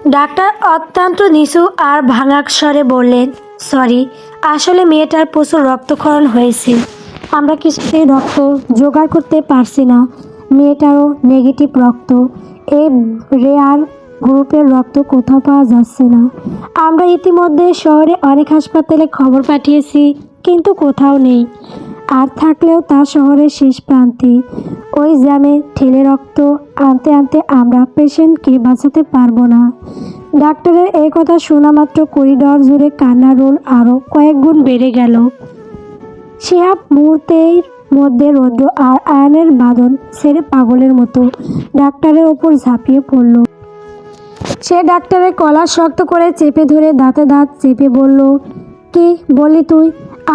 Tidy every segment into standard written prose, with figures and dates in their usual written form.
Doctor অত্যন্ত নিচু আর ভাঙা স্বরে বললেন, সরি, আসলে মেয়েটার প্রচুর রক্তক্ষরণ হয়েছে। আমরা কিছুতেই রক্ত জোগাড় করতে পারছি না। মেয়েটারও নেগেটিভ রক্ত। এই রেয়ার গ্রুপের রক্ত কোথাও পাওয়া যাচ্ছে না। আমরা ইতিমধ্যে শহরে অনেক হাসপাতালে খবর পাঠিয়েছি, কিন্তু কোথাও নেই। আর থাকলেও তা শহরের শেষ প্রান্তে। ওই জ্যামে ঠেলে রক্ত আনতে আনতে আমরা পেশেন্টকে বাঁচাতে পারবো না। ডাক্তারের এই কথা শোনা মাত্র করিডর জুড়ে কান্নার রোল আরও কয়েক গুণ বেড়ে গেল। শিহাব মুহূর্তের মধ্যে রৌদ্র আর আয়নের বাঁধন ছেড়ে পাগলের মতো ডাক্তারের ওপর ঝাঁপিয়ে পড়ল। সে ডাক্তারের কলার শক্ত করে চেপে ধরে দাঁতে দাঁত চেপে বলল, কি বললি তুই?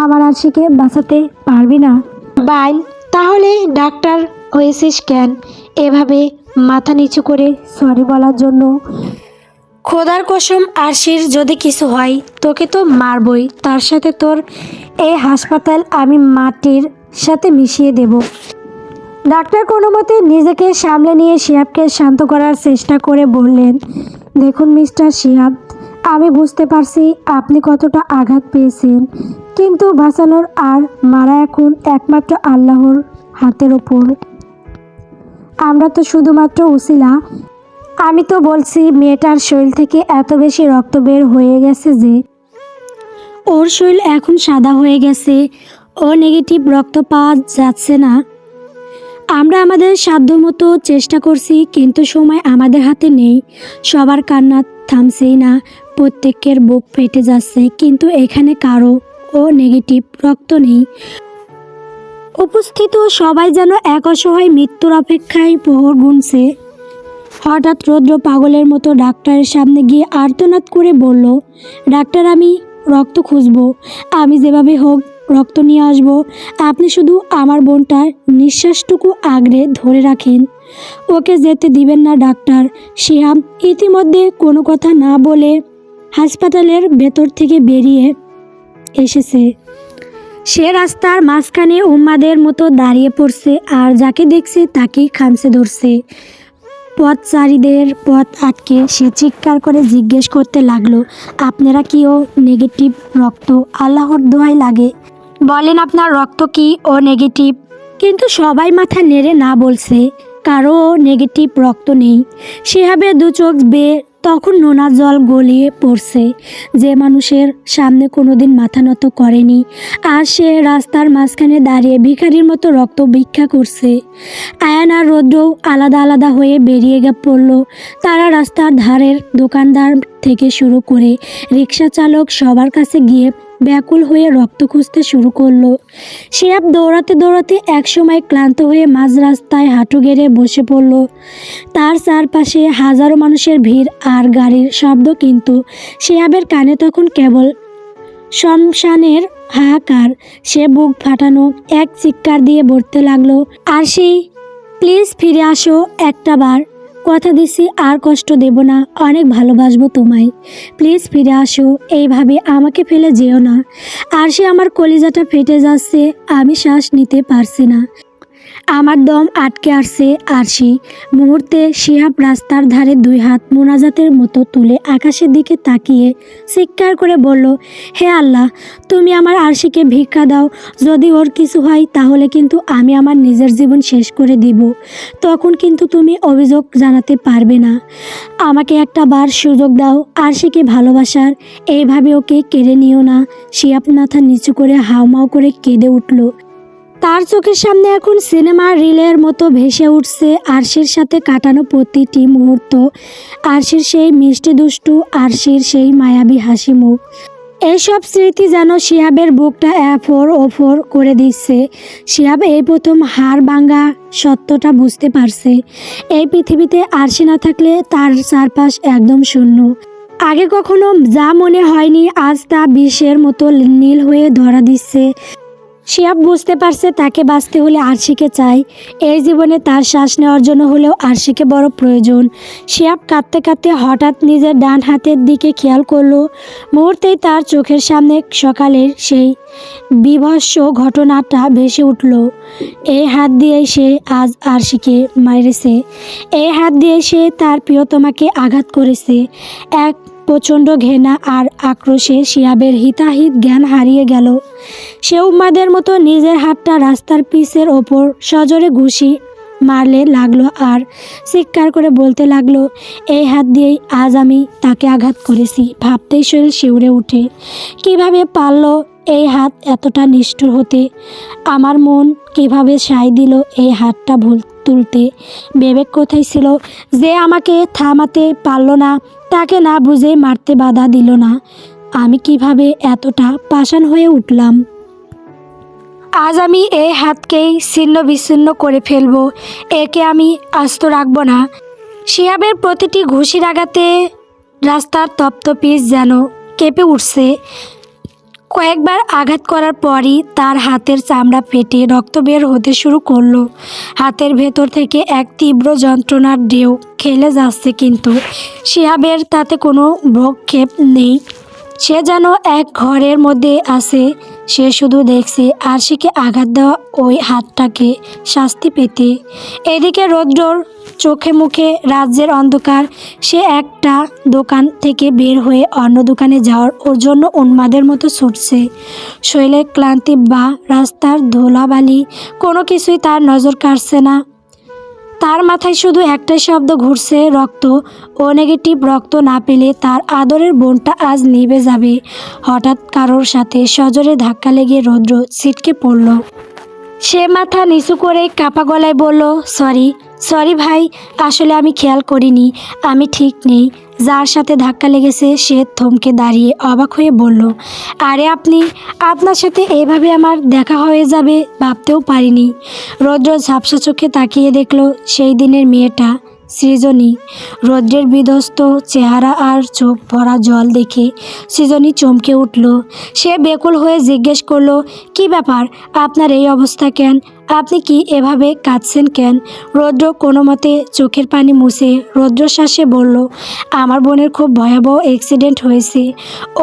আমার আরশিকে বাঁচাতে পারবি না? বাইন, তাহলে ডাক্তার হয়েছিস কেন? এভাবে মাথা নিচু করে সরি বলার জন্য? খোদার কসম, আরশির যদি কিছু হয় তোকে তো মারবই, তার সাথে তোর এই হাসপাতাল আমি মাটির সাথে মিশিয়ে দেব। ডাক্তার কোনো মতে নিজেকে সামলে নিয়ে শিহাবকে শান্ত করার চেষ্টা করে বললেন, দেখুন মিস্টার শিহাব, আমি বুঝতে পারছি আপনি কতটা আঘাত পেয়েছেন, কিন্তু বাঁচানোর আর মারা এখন একমাত্র আল্লাহর হাতের ওপর। আমরা তো শুধুমাত্র উসিলা। আমি তো বলছি মেয়েটার শরীর থেকে এত বেশি রক্ত বের হয়ে গেছে যে ওর শরীর এখন সাদা হয়ে গেছে। ও নেগেটিভ রক্ত পাওয়া যাচ্ছে না। আমরা আমাদের সাধ্যমতো চেষ্টা করছি, কিন্তু সময় আমাদের হাতে নেই। সবার কান্না থামছেই না, প্রত্যেকের বুক ফেটে যাচ্ছে, কিন্তু এখানে কারো ও নেগেটিভ রক্ত নেই। উপস্থিত সবাই যেন এক অসহায় মৃত্যুর অপেক্ষায় প্রহর গুনছে। হঠাৎ রৌদ্র পাগলের মতো ডাক্তারের সামনে গিয়ে আর্তনাদ করে বলল, ডাক্তার, আমি রক্ত খুঁজব, আমি যেভাবে হোক রক্ত নিয়ে আসব। আপনি শুধু আমার বোনটার নিঃশ্বাসটুকু আগলে ধরে রাখেন, ওকে যেতে দিবেন না ডাক্তার। শিহাব ইতিমধ্যে কোনো কথা না বলে হাসপাতালের ভেতর থেকে বেরিয়ে এসেছে। সে রাস্তার মাঝখানে উম্মাদের মতো দাঁড়িয়ে পড়ছে, আর যাকে দেখছে তাকেই খামচে ধরছে। পথচারীদের পথ আটকে সে চিৎকার করে জিজ্ঞেস করতে লাগলো, আপনারা কি ও নেগেটিভ রক্ত? আল্লাহর দোহাই লাগে, বলেন আপনার রক্ত কি ও নেগেটিভ? কিন্তু সবাই মাথা নেড়ে না বলছে, কারো নেগেটিভ রক্ত নেই। শিহাবের দু চোখ বেয়ে তখন নোনা জল গলিয়ে পড়ছে। যে মানুষের সামনে কোনোদিন মাথা নত করেনি, আর সে রাস্তার মাঝখানে দাঁড়িয়ে ভিখারির মতো রক্ত ভিক্ষা করছে। আয়ান আর রৌদ্রও আলাদা আলাদা হয়ে বেরিয়ে পড়ল। তারা রাস্তার ধারের দোকানদার থেকে শুরু করে রিক্সা চালক সবার কাছে গিয়ে ব্যাকুল হয়ে রক্ত খুঁজতে শুরু করলো। শিহাব দৌড়াতে দৌড়াতে একসময় ক্লান্ত হয়ে মাঝ রাস্তায় হাঁটু গেড়ে বসে পড়ল। তার চারপাশে হাজারো মানুষের ভিড় আর গাড়ির শব্দ, কিন্তু শিহাবের কানে তখন কেবল শ্মশানের হাহাকার। সে বুক ফাটানো এক চিৎকার দিয়ে বলতে লাগলো, আরশি, প্লিজ ফিরে আসো একটাবার, কথা দিচ্ছি আর কষ্ট দেব না, অনেক ভালোবাসবো তোমায়, প্লিজ ফিরে আসো, এইভাবে আমাকে ফেলে যেও না। আরশি, আমার কলিজাটা ফেটে যাচ্ছে, আমি শ্বাস নিতে পারছি না, আমার দম আটকে আসছে। আরশি। মুহূর্তে শিহাব রাস্তার ধারে দুই হাত মোনাজাতের মতো তুলে আকাশের দিকে তাকিয়ে চিৎকার করে বলল, হে আল্লাহ, তুমি আমার আরশিকে ভিক্ষা দাও। যদি ওর কিছু হয় তাহলে কিন্তু আমি আমার নিজের জীবন শেষ করে দিব। তখন কিন্তু তুমি অভিযোগ জানাতে পারবে না। আমাকে একটা বার সুযোগ দাও আরশিকে ভালোবাসার, এইভাবে ওকে কেড়ে নিও না। শিহাব মাথা নিচু করে হাউমাউ করে কেঁদে উঠল। তার চোখের সামনে এখন সিনেমার রিলের মতো ভেসে উঠছে আরশির সাথে কাটানো প্রতিটি মুহূর্ত, আরশির সেই মিষ্টি দুষ্টু, আরশির সেই মায়াবী হাসি মুখ। এইসব স্মৃতি যেন শিহাবের বুকটা এফোর ওফোর করে দিচ্ছে। শিহাব এই প্রথম হাড় ভাঙা সত্যটা বুঝতে পারছে। এই পৃথিবীতে আরশি না থাকলে তার চারপাশ একদম শূন্য। আগে কখনো যা মনে হয়নি আজ তা বিষের মতো নীল হয়ে ধরা দিচ্ছে। শিহাব বুঝতে পারছে তাকে বাঁচতে হলে আরশিকে চাই। এই জীবনে তার শ্বাস নেওয়ার জন্য হলেও আরশিকে বড় প্রয়োজন। শিহাব কাঁদতে কাঁদতে হঠাৎ নিজের ডান হাতের দিকে খেয়াল করলো। মুহূর্তেই তার চোখের সামনে সকালের সেই বীভৎস ঘটনাটা ভেসে উঠল। এই হাত দিয়েই সে আজ আরশিকে মেরেছে। এই হাত দিয়ে সে তার প্রিয়তমাকে আঘাত করেছে। এক প্রচণ্ড ঘৃণা আর আক্রোশে শিহাবের হিতাহিত জ্ঞান হারিয়ে গেল। সে উম্মাদের মতো নিজের হাতটা রাস্তার পিচের ওপর সজোরে ঘুষি মারলে লাগলো আর চিৎকার করে বলতে লাগলো, এই হাত দিয়েই আজ আমি তাকে আঘাত করেছি। ভাবতেই শরীর শিউরে উঠে। কিভাবে পারলো এই হাত এতটা নিষ্ঠুর হতে? আমার মন কিভাবে সায় দিল এই হাতটা তুলতে? বিবেক কোথায় ছিল যে আমাকে থামাতে পারল না, তাকে না বুঝে মারতে বাধা দিল না? আমি কিভাবে এতটা পাষাণ হয়ে উঠলাম? আজ আমি এই হাতকেই ছিন্ন বিচ্ছিন্ন করে ফেলবো। একে আমি আস্ত রাখবো না। শিহাবের প্রতিটি ঘুষির আঘাতে রাস্তার তপ্ত পিচ যেন কেঁপে উঠছে। কয়েকবার আঘাত করার পরই তার হাতের চামড়া ফেটে রক্ত বের হতে শুরু করলো। হাতের ভেতর থেকে এক তীব্র যন্ত্রণার ঢেউ খেলে যাচ্ছে, কিন্তু শিহাবের তাতে কোনো ভ্রুক্ষেপ নেই। সে যেন এক ঘরের মধ্যে আছে। সে শুধু দেখছে আরশিকে আঘাত দেওয়া ওই হাতটাকে শাস্তি পেতে। এদিকে রৌদ্রর চোখে মুখে রাজ্যের অন্ধকার। সে একটা দোকান থেকে বের হয়ে অন্য দোকানে যাওয়ার ওর জন্য উন্মাদের মতো ছুটছে। শরীরের ক্লান্তি বা রাস্তার ধুলাবালি কোনো কিছুই তার নজর কাড়ছে না। তার মাথায় শুধু একটাই শব্দ ঘুরছে, রক্ত। ও নেগেটিভ রক্ত না পেলে তার আদরের বোনটা আজ নিভে যাবে। হঠাৎ কারোর সাথে সজোরে ধাক্কা লেগে রৌদ্র ছিটকে পড়ল। সে মাথা নিচু করে কাপা গলায় বলল, সরি ভাই, আসলে আমি খেয়াল করিনি, আমি ঠিক নেই। যার সাথে ধাক্কা লেগেছে সে থমকে দাঁড়িয়ে অবাক হয়ে বলল, আরে আপনার সাথে এভাবে আমার দেখা হয়ে যাবে ভাবতেও পারিনি। রৌদ্র ঝাপসা চোখে তাকিয়ে দেখল সেই দিনের মেয়েটা সৃজনী। রৌদ্রের বিধ্বস্ত চেহারা আর চোখ ভরা জল দেখে সৃজনী চমকে উঠল। সে বেকুল হয়ে জিজ্ঞেস করলো, কি ব্যাপার, আপনার এই অবস্থা কেন? আপনি কি এভাবে কাঁদছেন কেন? রৌদ্র কোনো মতে চোখের পানি মুছে রৌদ্রশ্বাসে বলল, আমার বোনের খুব ভয়াবহ অ্যাক্সিডেন্ট হয়েছে।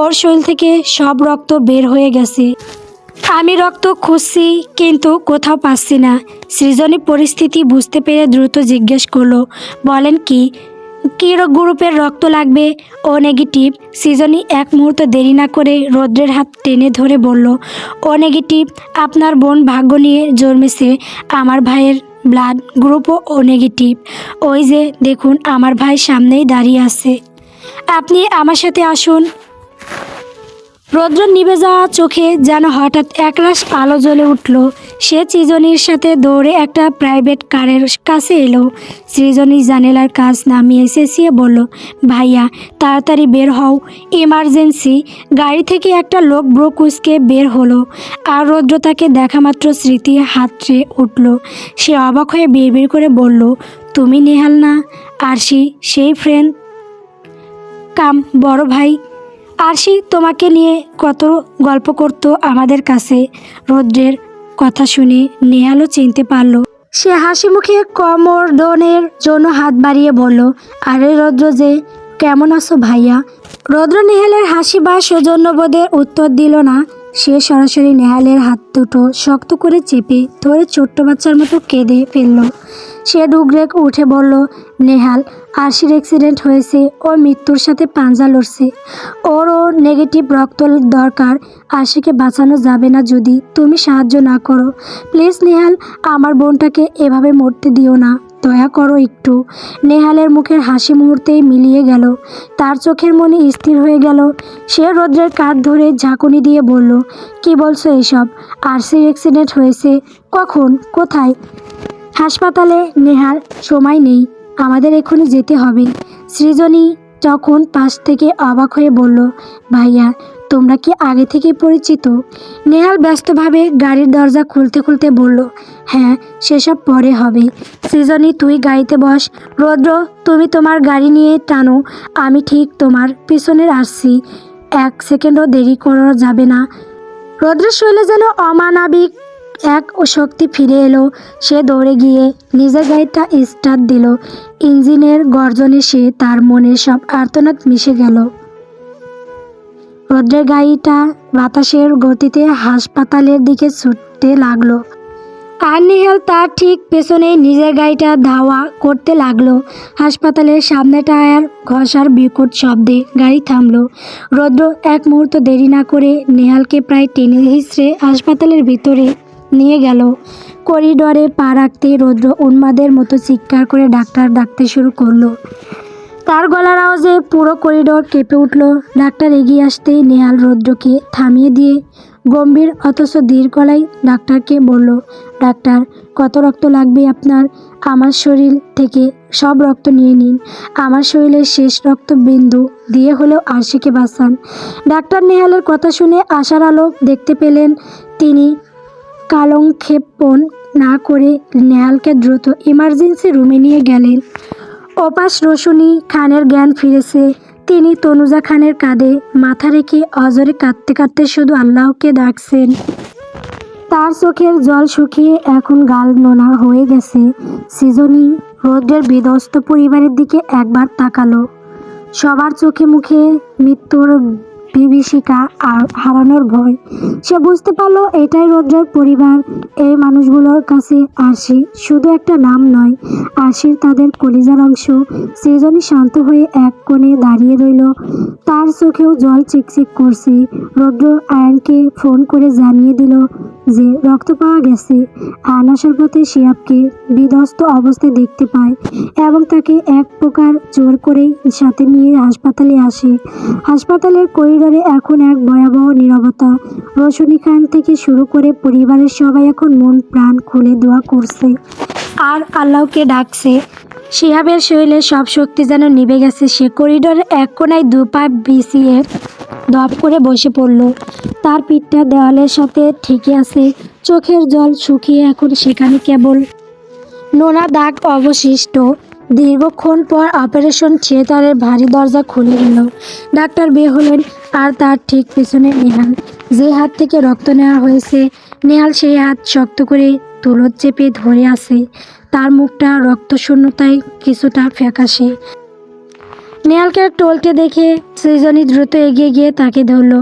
ওর শরীর থেকে সব রক্ত বের হয়ে গেছে। আমি রক্ত খুঁজছি কিন্তু কোথাও পাচ্ছি না। সৃজনী পরিস্থিতি বুঝতে পেরে দ্রুত জিজ্ঞেস করলো, বলেন কি গ্রুপের রক্ত লাগবে? ও নেগেটিভ। সৃজনী এক মুহূর্ত দেরি না করে রৌদ্রের হাত টেনে ধরে বলল, ও নেগেটিভ। আপনার বোন ভাগ্য নিয়ে জন্মেছে। আমার ভাইয়ের ব্লাড গ্রুপও ও নেগেটিভ। ওই যে দেখুন, আমার ভাই সামনেই দাঁড়িয়ে আছে। আপনি আমার সাথে আসুন। রৌদ্র নিভে যাওয়া চোখে যেন হঠাৎ একরাশ আলো জ্বলে উঠল। সে সৃজনীর সাথে দৌড়ে একটা প্রাইভেট কারের কাছে এলো। সৃজনী জানালার কাজ নামিয়ে চেঁচিয়ে বলল, ভাইয়া তাড়াতাড়ি বের হও, ইমার্জেন্সি। গাড়ি থেকে একটা লোক ব্রো কুচকে বের হলো আর রৌদ্র তাকে দেখা মাত্র স্মৃতি হাতড়ে উঠল। সে অবাক হয়ে বিড়বিড় করে বলল, তুমি নেহাল না? আরশি, সেই ফ্রেন্ড কাম বড় ভাই। আরশি তোমাকে নিয়ে কত গল্প করতো আমাদের কাছে। রৌদ্রের কথা শুনে নেহালও চিনতে পারল। সে হাসি মুখে কমরডনের জন্য হাত বাড়িয়ে বলল, আরে রৌদ্র যে, কেমন আছো ভাইয়া? রৌদ্র নেহালের হাসি বা সৌজন্যবোধের উত্তর দিল না। সে সরাসরি নেহালের হাত দুটো শক্ত করে চেপে ধরে ছোট্ট বাচ্চার মতো কেঁদে ফেলল। সে ডুগরে উঠে বলল, নেহাল, আরশির অ্যাক্সিডেন্ট হয়েছে। ও মৃত্যুর সাথে পাঞ্জা লড়ছে। ওরও নেগেটিভ রক্ত দরকার। আরশিকে বাঁচানো যাবে না যদি তুমি সাহায্য না করো। প্লিজ নেহাল, আমার বোনটাকে এভাবে মরতে দিও না, দয়া করো একটু। নেহালের মুখের হাসি মুহূর্তেই মিলিয়ে গেল। তার চোখের মনি স্থির হয়ে গেল। সে রৌদ্রের কাঁধ ধরে ঝাঁকুনি দিয়ে বলল, কি বলছো এসব? আরশির অ্যাক্সিডেন্ট হয়েছে? কখন? কোথায়? হাসপাতালে। নেহাল, সময় নেই, আমাদের এখনই যেতে হবে। সৃজনী তখন পাশ থেকে অবাক হয়ে বলল, ভাইয়া তোমরা কি আগে থেকে পরিচিত? নেহাল ব্যস্তভাবে গাড়ির দরজা খুলতে খুলতে বলল, হ্যাঁ, সেসব পরে হবে। সৃজনী, তুই গাড়িতে বস। রৌদ্র, তুমি তোমার গাড়ি নিয়ে টানো, আমি ঠিক তোমার পিছনে আসছি। এক সেকেন্ডও দেরি করা যাবে না। রৌদ্রের শরীরে যেন অমানবিক এক শক্তি ফিরে এলো। সে দৌড়ে গিয়ে নিজের গাড়িটা স্টার্ট দিল। ইঞ্জিনের গর্জনে সে তার মনের সব আর্তনাদ মিশে গেল। রৌদ্রের গাড়িটা বাতাসের গতিতে হাসপাতালের দিকে ছুটতে লাগলো। আর নেহাল তার ঠিক পেছনেই নিজের গাড়িটা ধাওয়া করতে লাগলো। হাসপাতালের সামনে টায়ার ঘষার বিকট শব্দে গাড়ি থামলো। রৌদ্র এক মুহূর্ত দেরি না করে নেহালকে প্রায় টেনে হিঁচড়ে হাসপাতালের ভিতরে নিয়ে গেল। করিডোরে পা রাখতে রৌদ্র উন্মাদের মতো চিৎকার করে ডাক্তার ডাকতে শুরু করলো। তার গলার আওয়াজে পুরো করিডোর কেঁপে উঠল। ডাক্তার এগিয়ে আসতেই নেহাল রৌদ্রকে থামিয়ে দিয়ে গম্ভীর অথচ ধীর গলায় ডাক্তারকে বলল, ডাক্তার, কত রক্ত লাগবে আপনার? আমার শরীর থেকে সব রক্ত নিয়ে নিন। আমার শরীরের শেষ রক্তবিন্দু দিয়ে হলেও আরশিকে বাঁচান। ডাক্তার নেহালের কথা শুনে আশার আলো দেখতে পেলেন। তিনি কালক্ষেপণ না করে নেহালকে দ্রুত ইমার্জেন্সি রুমে নিয়ে গেলেন। ওপাশ রোশনি খানের জ্ঞান ফিরেছে। তিনি তনুজা খানের কাঁধে মাথা রেখে অজরে কাঁদতে কাঁদতে শুধু আল্লাহকে ডাকছেন। তার চোখের জল শুকিয়ে এখন গাল নোনা হয়ে গেছে। সৃজনী রৌদ্রের বিধ্বস্ত পরিবারের দিকে একবার তাকালো। সবার চোখে মুখে মৃত্যুর বিভীষিকা আর হারানোর ভয়। সে বুঝতে পারলো এটাই রৌদ্রের পরিবার। এই মানুষগুলোর কাছে আরশি শুধু একটা নাম নয়, আরশির তাদের কলিজার অংশ। সৃজনী শান্ত হয়ে এক কোণে দাঁড়িয়ে রইল। তার চোখেও জল চিকচিক করছে। রৌদ্র আয়ানকে ফোন করে জানিয়ে দিল যে রক্ত পাওয়া গেছে। আয়ান আসার পথে শিহাবকে বিধ্বস্ত অবস্থায় দেখতে পায় এবং তাকে এক প্রকার জোর করেই সাথে নিয়ে হাসপাতালে আসে। হাসপাতালের করিডোরে এখন এক ভয়াবহ নীরবতা। রোশনি খান থেকে শুরু করে পরিবারের সবাই এখন মন প্রাণ খুলে দোয়া করছে আর আল্লাহকে ডাকছে। শিহাবের শরীরে সব শক্তি যেন নিভে গেছে। সে করিডোরের এক কোণায় দু পা বিছিয়ে দপ করে বসে পড়ল। তার পিঠটা দেওয়ালের সাথে ঠেকে আছে। চোখের জল শুকিয়ে এখন সেখানে কেবল নোনা দাগ অবশিষ্ট। দীর্ঘক্ষণ পর অপারেশন থিয়েটারের ভারী দরজা খুলে গেল। ডাক্তার বের হলেন আর তার ঠিক পেছনে নেহাল, যে হাত থেকে রক্ত নেওয়া হয়েছে। নেহাল সেই হাত শক্ত করে তুলোর চেপে ধরে আছে। তার মুখটা রক্তশূন্যতায় কিছুটা ফ্যাকাশে। নেহালকে টলকে দেখে সৃজনী দ্রুত এগিয়ে গিয়ে তাকে ধরল।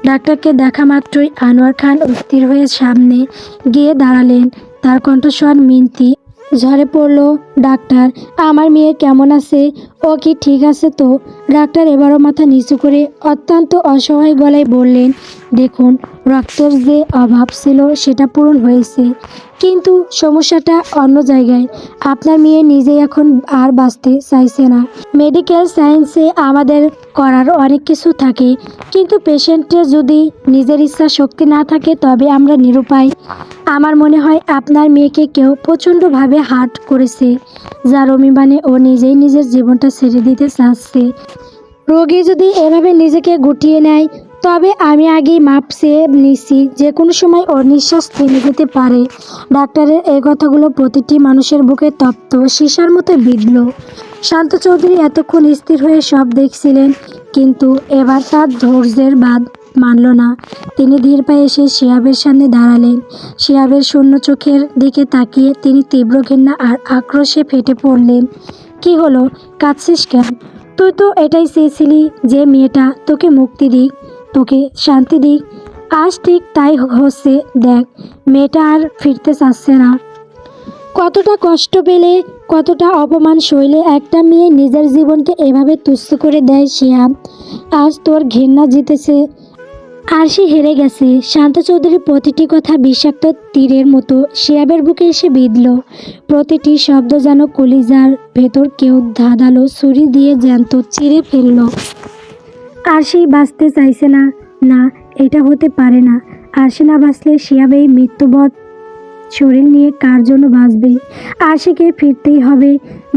ডাক্তারকে দেখা মাত্রই আনোয়ার খান অস্থির হয়ে সামনে গিয়ে দাঁড়ালেন। তার কণ্ঠস্বর মিনতি ঝরে পড়ল, ডাক্তার, আমার মেয়ে কেমন আছে? ও কি ঠিক আছে তো? ডাক্তার এবারও মাথা নিচু করে অত্যন্ত অসহায় গলায় বললেন, দেখুন, রক্তের যে অভাব ছিল সেটা পূরণ হয়েছে, কিন্তু সমস্যাটা অন্য জায়গায়। আপনার মেয়ে নিজেই এখন আর বাঁচতে চাইছে না। মেডিকেল সায়েন্সে আমাদের করার অনেক কিছু থাকে, কিন্তু পেশেন্টের যদি নিজের ইচ্ছা শক্তি না থাকে তবে আমরা নিরুপায়। আমার মনে হয় আপনার মেয়েকে কেউ প্রচণ্ডভাবে হার্ট করেছে, যার অভিমানে ও নিজেই নিজের জীবনটা ছেড়ে দিতে চাচ্ছে। রোগী যদি এভাবে নিজেকে গুটিয়ে নেয় তবে আমি আগেই মাপ চেয়ে নিচ্ছি, যে কোনো সময় ওর নিঃশ্বাস থেমে যেতে পারে। ডাক্তারের এই কথাগুলো প্রতিটি মানুষের বুকে তপ্ত সীসার মতো বিঁধল। শান্ত চৌধুরী এতক্ষণ স্থির হয়ে সব দেখছিলেন, কিন্তু এবার তার ধৈর্যের বাঁধ মানল না। তিনি ধীর পায়ে এসে শিহাবের সামনে দাঁড়ালেন। শিহাবের শূন্য চোখের দিকে তাকিয়ে তিনি তীব্র ঘৃণা আর আক্রোশে ফেটে পড়লেন। কি হলো, কাঁদছিস কেন? তুই তো এটাই চেয়েছিলি যে মেয়েটা তোকে মুক্তি দিক, তোকে শান্তি দিক। আজ ঠিক তাই হচ্ছে। দেখ, মেয়েটা আর ফিরতে চাচ্ছে না। কতটা কষ্ট পেলে, কতটা অপমান সইলে একটা মেয়ে নিজের জীবনকে এভাবে তুচ্ছ করে দেয় শিহাব। আজ তোর ঘৃণা জিতেছে, আরশি হেরে গেছে। শান্ত চৌধুরীর প্রতিটি কথা বিষাক্ত তীরের মতো শিহাবের বুকে এসে বিঁধল। প্রতিটি শব্দ যেন কলিজার ভেতর কেউ ধাঁধালো ছুরি দিয়ে জ্যান্ত চিরে ফেলল। আরশি বাঁচতে চাইছে না, না, এটা হতে পারে না। আরশি না বাঁচলে শিহাব এই মৃত্যুবৎ শরীর নিয়ে কার জন্য বাঁচবে? আরশিকে ফিরতেই হবে,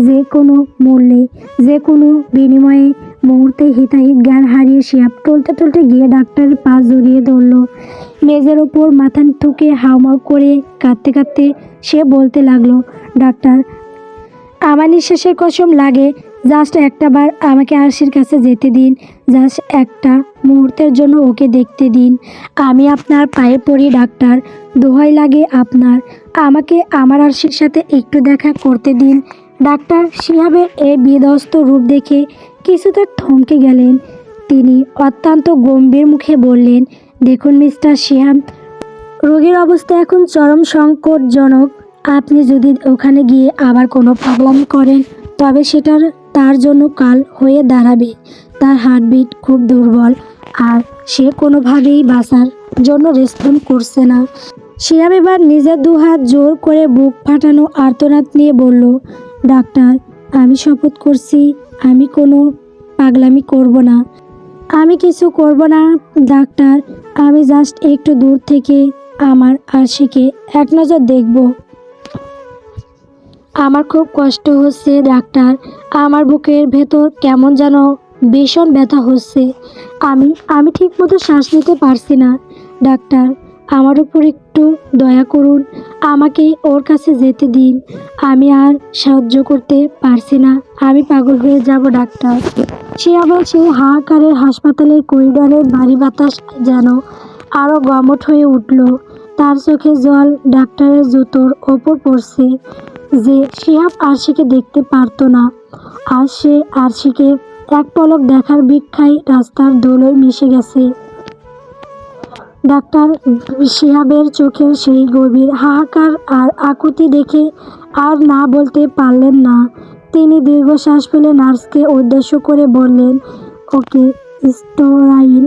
যে কোনো মূল্যে, যে কোনো বিনিময়ে। মুহূর্তে হিতাহিত জ্ঞান হারিয়ে শিহাব টলতে টলতে গিয়ে ডাক্তারের পা জড়িয়ে ধরল। মেজের ওপর মাথা ঠুকে হাউমাউ করে কাঁদতে কাঁদতে সে বলতে লাগলো, ডাক্তার, আমার নিঃশ্বাসের কসম লাগে জাস্ট একটা বার আমাকে আরশির কাছে যেতে দিন, জাস্ট একটা মুহূর্তের জন্য ওকে দেখতে দিন। আমি আপনার পায়ে পড়ি ডাক্তার, দোহাই লাগে আপনার, আমাকে আমার আরশির সাথে একটু দেখা করতে দিন। ডাক্তার শিহাবের এই বিধ্বস্ত রূপ দেখে কিছুটা থমকে গেলেন। তিনি অত্যন্ত গম্ভীর মুখে বললেন, দেখুন মিস্টার শিহাব, রোগীর অবস্থা এখন চরম সংকটজনক। আপনি যদি ওখানে গিয়ে আবার কোনো প্রবলেম করেন তবে সেটার তার জন্য কাল হয়ে দাঁড়াবে। তার হার্টবিট খুব দুর্বল আর সে কোনোভাবেই বাঁচার জন্য রেসপন্ড করছে না। শিহাব এবার নিজের দুহাত জোর করে বুক ফাটানো আর্তনাদ নিয়ে বলল, ডাক্তার আমি শপথ করছি আমি কোনো পাগলামি করব না, আমি কিছু করব না ডাক্তার, আমি জাস্ট একটু দূর থেকে আমার আরশিকে এক নজর দেখব। আমার খুব কষ্ট হচ্ছে ডাক্তার, আমার বুকের ভেতর কেমন যেন ভীষণ ব্যথা হচ্ছে, আমি আমি ঠিকমতো শ্বাস নিতে পারছি না। ডাক্তার আমার উপর একটু দয়া করুন, আমাকে ওর কাছে যেতে দিন, আমি আর সহ্য করতে পারছি না, আমি পাগল হয়ে যাব ডাক্তার। সে আবার সেই হাহাকারের হাসপাতালের করিডোরের ভারী বাতাস যেন আরও গমট হয়ে উঠল। তার চোখে জল ডাক্তারের জুতোর ওপর পড়ছে। যে শিহাব আরশিকে দেখতে পারতো না, আর সে আরশিকে এক পলক দেখার ভিক্ষায় রাস্তার ধুলোয় মিশে গেছে। ডাক্তার শিহাবের চোখের সেই গভীর হাহাকার আর আকুতি দেখে আর না বলতে পারলেন না। তিনি দীর্ঘশ্বাস ফেলে নার্সকে উদ্দেশ্য করে বললেন, ওকে স্টেরাইল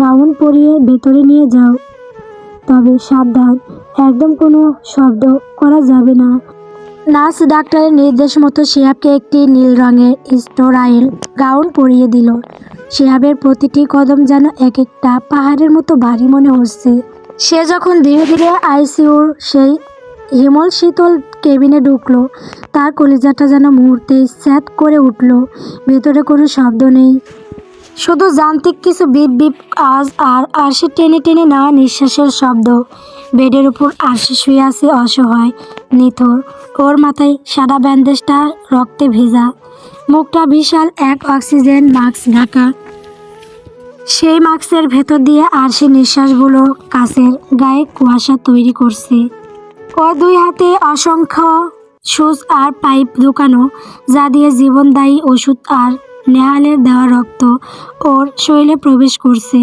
গাউন পরিয়ে ভেতরে নিয়ে যাও, তবে সাবধান, একদম কোনো শব্দ করা যাবে না। নার্স ডাক্তারের নির্দেশ মতো শিহাবকে একটি নীল রঙের স্টেরাইল গাউন পরিয়ে দিল। শিহাবের প্রতিটি কদম যেন এক একটা পাহাড়ের মতো ভারী মনে হচ্ছে। সে যখন ধীরে ধীরে আইসিইউর সেই হিমল শীতল কেবিনে ঢুকলো, তার কলিজাটা যেন মুহূর্তে স্যাঁত করে উঠল। ভেতরে কোনো শব্দ নেই, শুধু যান্ত্রিক কিছু বিপ বিপ আওয়াজ আর আরশি টেনে টেনে নেওয়া নিঃশ্বাসের শব্দ। বেডের উপর আরশি শুয়ে আছে অসহায়, নিথর, ওর মাথায় সাদা ব্যান্ডেজটা রক্তে ভেজা, মুখটা বিশাল এক অক্সিজেন মাস্ক ঢাকা। সেই মাস্কের ভেতর দিয়ে আরশির নিঃশ্বাসগুলো কাচের গায়ে কুয়াশা তৈরি করছে। ওর দুই হাতে অসংখ্য সুচ আর পাইপ ঢুকানো, যা দিয়ে জীবনদায়ী ওষুধ আর নেহালের দেওয়া রক্ত ওর শরীরে প্রবেশ করছে।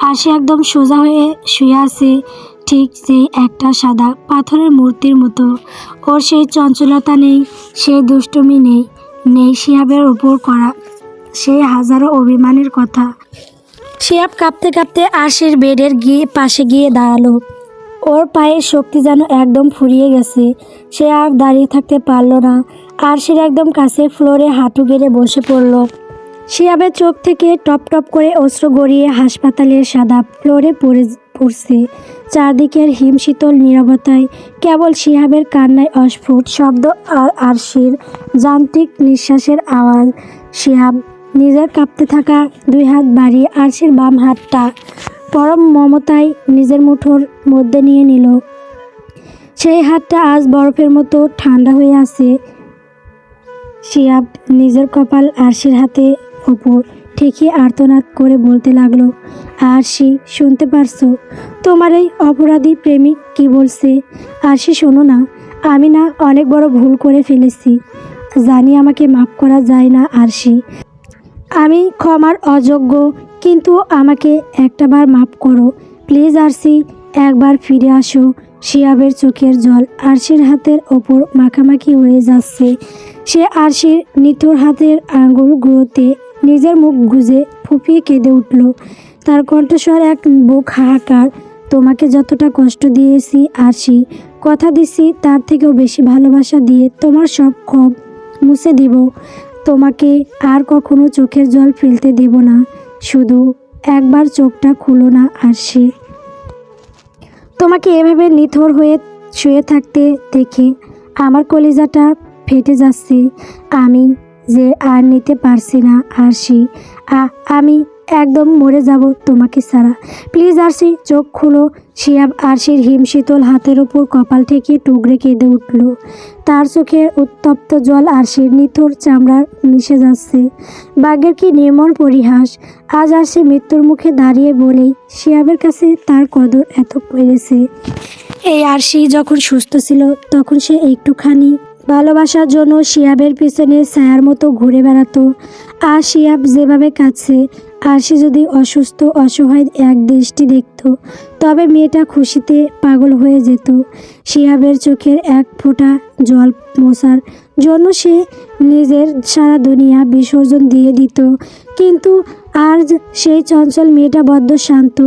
আর সে একদম সোজা হয়ে শুয়ে আছে, ঠিক যেই একটা সাদা পাথরের মূর্তির মতো। ওর সেই চঞ্চলতা নেই, সেই দুষ্টুমি নেই, নেই শিহাবের ওপর করা সেই হাজারো অভিমানের কথা। শিহাব কাঁপতে কাঁপতে আরশির বেডের পাশে গিয়ে দাঁড়ালো। ওর পায়ের শক্তি যেন একদম ফুরিয়ে গেছে, সে আর দাঁড়িয়ে থাকতে পারল না। আরশির একদম কাছে ফ্লোরে হাঁটু গেড়ে বসে পড়ল। শিহাবের চোখ থেকে টপ টপ করে অশ্রু গড়িয়ে হাসপাতালের সাদা ফ্লোরে পড়ছে। চারদিকের হিমশীতল নীরবতায় কেবল শিহাবের কান্নায় অস্ফুট শব্দ আর আরশির যান্ত্রিক নিঃশ্বাসের আওয়াজ। শিহাব নিজের কাঁপতে থাকা দুই হাত বাড়িয়ে আরশির বাম হাতটা পরম মমতায় নিজের মুঠোর মধ্যে নিয়ে নিল। সেই হাতটা আজ বরফের মতো ঠান্ডা হয়ে আছে। শিহাব নিজের কপাল আরশির হাতে ওপর ঠেকিয়ে আর্তনাদ করে বলতে লাগলো, আরশি শুনতে পারছো? তোমার এই অপরাধী প্রেমিক কি বলছে? আরশি শোনো না, আমি না অনেক বড় ভুল করে ফেলেছি, জানি আমাকে মাফ করা যায় না আরশি, আমি ক্ষমার অযোগ্য, কিন্তু আমাকে একটাবার মাফ করো প্লিজ আরশি, একবার ফিরে আসো। শিহাবের চোখের জল আরশির হাতের ওপর মাখামাখি হয়ে যাচ্ছে। সে আরশির নিথর হাতের আঙুলগুলোতে নিজের মুখ গুজে ফুঁপিয়ে কেঁদে উঠল। তার কণ্ঠস্বর এক বুক হাহাকার। তোমাকে যতটা কষ্ট দিয়েছি আরশি, কথা দিচ্ছি তার থেকেও বেশি ভালোবাসা দিয়ে তোমার সব ক্ষোভ মুছে দিব। তোমাকে আর কখনো চোখের জল ফেলতে দেব না, শুধু একবার চোখটা খুলো না আরশি। তোমাকে এভাবে নিথর হয়ে শুয়ে থাকতে দেখে আমার কলিজাটা ফেটে যাচ্ছে। আমি যে আর নিতে পারছি না আরশি, আমি একদম মরে যাব তোমাকে ছাড়া। প্লিজ আরশি চোখ খুলো। শিহাব আরশির হিমশীতল হাতের ওপর কপাল ঠেকিয়ে টুকরে কেঁদে উঠল। তার চোখের উত্তপ্ত জল আরশির নিথর চামড়ার মিশে যাচ্ছে। ভাগ্যের কি নির্মম পরিহাস। আজ আরশি মৃত্যুর মুখে দাঁড়িয়ে বলেই শিহাবের কাছে তার কদর এত বেড়েছে। এই আরশি যখন সুস্থ ছিল তখন সে একটুখানি ভালোবাসার জন্য শিহাবের পিছনে ছায়ার মতো ঘুরে বেড়াতো। আর শিহাব যেভাবে কাঁদছে, আরশি যদি অসুস্থ অসহায় এক দৃষ্টি দেখত তবে মেয়েটা খুশিতে পাগল হয়ে যেত। শিহাবের চোখের এক ফোঁটা জল মোছার জন্য সে নিজের সারা দুনিয়া বিসর্জন দিয়ে দিত। কিন্তু আজ সেই চঞ্চল মেয়েটা বড্ড শান্ত,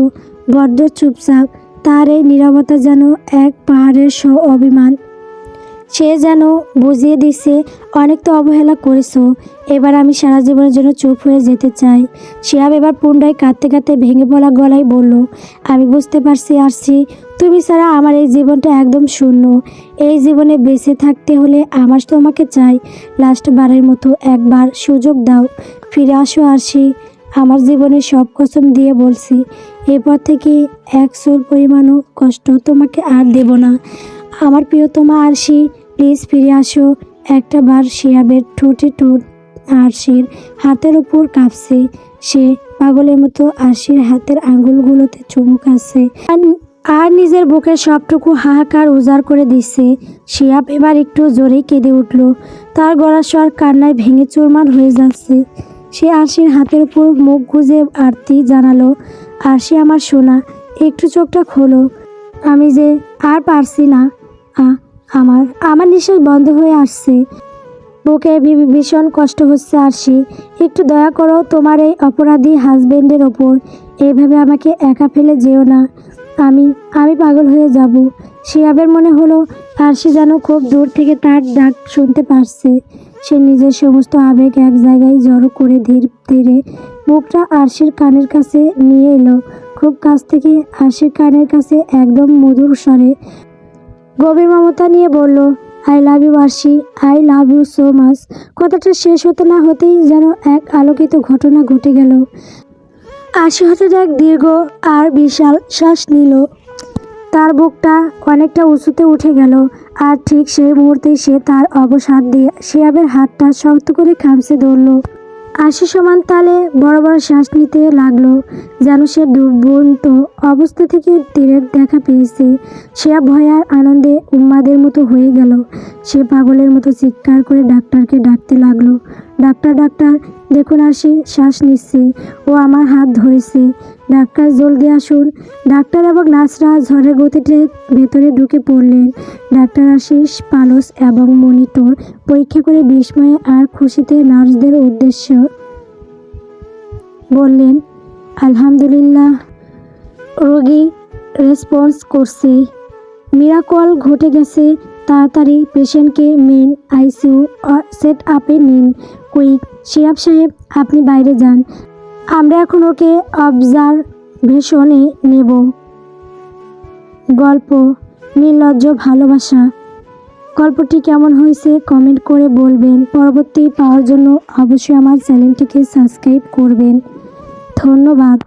বড্ড চুপচাপ। তার এই নীরবতা যেন এক পাহাড়ের অভিমান। সে যেন বুঝিয়ে দিচ্ছে, অনেক তো অবহেলা করেছো, এবার আমি সারা জীবনের জন্য চুপ হয়ে যেতে চাই। শিহাব এবার পুনরায় কাঁদতে কাঁদতে ভেঙে পড়া গলায় বলল, আমি বুঝতে পারছি আরশি, তুমি ছাড়া আমার এই জীবনটা একদম শূন্য। এই জীবনে বেঁচে থাকতে হলে আমার তোমাকে চাই। লাস্ট বারের মতো একবার সুযোগ দাও, ফিরে আসো আরশি। আমার জীবনে সব কসম দিয়ে বলছি, এরপর থেকে এক চুল পরিমাণও কষ্ট তোমাকে আর দেব না। আমার প্রিয়তমা আরশি, প্লিজ ফিরে আসো। একটা বার শিহাবের ঠোঁটে ঠোঁট আরশির হাতের উপর কাঁপছে। সে পাগলের মতো আরশির হাতের আঙ্গুলগুলোতে চুমু খাচ্ছে আর নিজের বুকের সবটুকু হাহাকার উজাড় করে দিচ্ছে। শিহাব এবার একটু জোরেই কেঁদে উঠল। তার গলার স্বর কান্নায় ভেঙে চুরমার হয়ে যাচ্ছে। সে আরশির হাতের উপর মুখ গুজে আরতি জানালো, আরশি আমার সোনা, একটু চোখটা খোলো। আমি যে আর পারছি না, আমার আমার নিঃশ্বাস বন্ধ হয়ে আসছে, বুকে ভীষণ কষ্ট হচ্ছে আরশি। একটু দয়া করো তোমার এই অপরাধী হাজবেন্ডের ওপর। এইভাবে আমাকে একা ফেলে যেও না, আমি আমি পাগল হয়ে যাব। শিহাবের মনে হলো আরশি যেন খুব দূর থেকে তার ডাক শুনতে পারছে। সে নিজের সমস্ত আবেগ এক জায়গায় জড়ো করে ধীরে ধীরে মুখটা আরশির কানের কাছে নিয়ে এলো। খুব কাছ থেকে আরশির কানের কাছে একদম মধুর স্বরে গভীর মমতা নিয়ে বলল, I love you Arshi, I love you so much. কথাটা শেষ হতে না হতেই যেন এক আলোকিত ঘটনা ঘটে গেল। আরশি হঠাৎ এক দীর্ঘ আর বিশাল শ্বাস নিল। তার বুকটা অনেকটা উঁচুতে উঠে গেল। আর ঠিক সেই মুহূর্তেই সে তার অবশ হাত দিয়ে শিহাবের হাতটা শক্ত করে খামচে ধরল। আরশি সমান তালে বড় বড় শ্বাস নিতে লাগলো, যেন সে ডুবন্ত অবস্থা থেকে তীরের দেখা পেয়েছে। শিহাব ভয় আর আনন্দে উন্মাদের মতো হয়ে গেল। সে পাগলের মতো চিৎকার করে ডাক্তারকে ডাকতে লাগলো, ডাক্তার ডাক্তার, দেখুন আরশি শ্বাস নিচ্ছে, ও আমার হাত ধরেছে, ডাক্তার জলদি আসুন। ডাক্তার এবং নার্সরা ঝড়ের গতিতে ভেতরে ঢুকে পড়লেন। ডাক্তার আশিস পালস এবং মনিটর পরীক্ষা করে বিস্ময়ে আর খুশিতে নার্সদের উদ্দেশ্য বললেন, আলহামদুলিল্লাহ, রোগী রেসপন্স করছে, মিরাকল ঘটে গেছে। তাড়াতাড়ি পেশেন্টকে মেন আইসিইউ সেট আপে নিন, কুইক। শিহাব সাহেব আপনি বাইরে যান, আমরা এখন ওকে অবজারভেশনে নেব। গল্প নির্লজ্জ ভালোবাসা। গল্পটি কেমন হয়েছে কমেন্ট করে বলবেন। পরবর্তী পাওয়ার জন্য অবশ্যই আমার চ্যানেলটিকে সাবস্ক্রাইব করবেন। ধন্যবাদ।